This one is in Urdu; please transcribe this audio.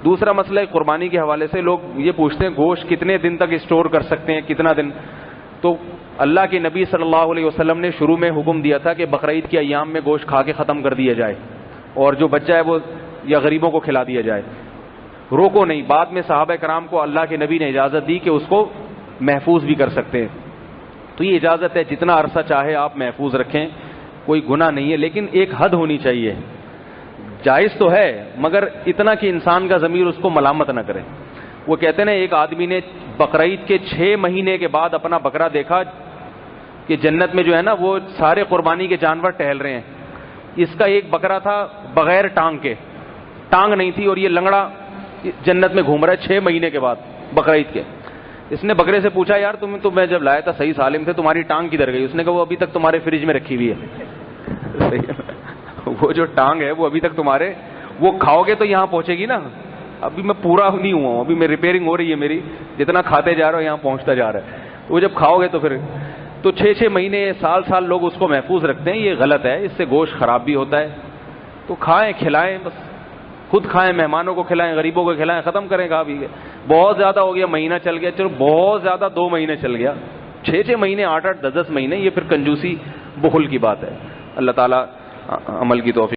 دوسرا مسئلہ قربانی کے حوالے سے لوگ یہ پوچھتے ہیں گوشت کتنے دن تک اسٹور کر سکتے ہیں, کتنا دن. تو اللہ کے نبی صلی اللہ علیہ وسلم نے شروع میں حکم دیا تھا کہ بقرعید کے ایام میں گوشت کھا کے ختم کر دیا جائے, اور جو بچہ ہے وہ یا غریبوں کو کھلا دیا جائے, روکو نہیں. بعد میں صحابہ کرام کو اللہ کے نبی نے اجازت دی کہ اس کو محفوظ بھی کر سکتے ہیں. تو یہ اجازت ہے, جتنا عرصہ چاہے آپ محفوظ رکھیں, کوئی گناہ نہیں ہے, لیکن ایک حد ہونی چاہیے. جائز تو ہے مگر اتنا کہ انسان کا ضمیر اس کو ملامت نہ کرے. وہ کہتے ہیں ایک آدمی نے بقرعید کے 6 مہینے کے بعد اپنا بکرا دیکھا کہ جنت میں جو ہے نا وہ سارے قربانی کے جانور ٹہل رہے ہیں, اس کا ایک بکرا تھا بغیر ٹانگ کے, ٹانگ نہیں تھی, اور یہ لنگڑا جنت میں گھوم رہا ہے 6 مہینے کے بعد بقرعید کے. اس نے بکرے سے پوچھا یار تو میں جب لایا تھا صحیح سالم تھے, تمہاری ٹانگ کدھر گئی؟ اس نے کہا وہ ابھی تک تمہارے فریج میں رکھی ہوئی ہے. وہ جو ٹانگ ہے وہ ابھی تک تمہارے, وہ کھاؤ گے تو یہاں پہنچے گی نا. ابھی میں پورا نہیں ہوا ہوں, ابھی میں ریپیئرنگ ہو رہی ہے میری, جتنا کھاتے جا رہا ہوں یہاں پہنچتا جا رہا ہے. وہ جب کھاؤ گے تو پھر تو 6 مہینے سال لوگ اس کو محفوظ رکھتے ہیں, یہ غلط ہے. اس سے گوشت خراب بھی ہوتا ہے. تو کھائیں, کھلائیں, بس خود کھائیں, مہمانوں کو کھلائیں, غریبوں کو کھلائیں, ختم کریں. کھا بھی بہت زیادہ ہو گیا, مہینہ چل گیا, چلو بہت زیادہ 2 مہینے چل گیا, 6 مہینے, 8 10 مہینے, یہ پھر کنجوسی بخل کی بات ہے. اللہ تعالیٰ عمل کی توفیق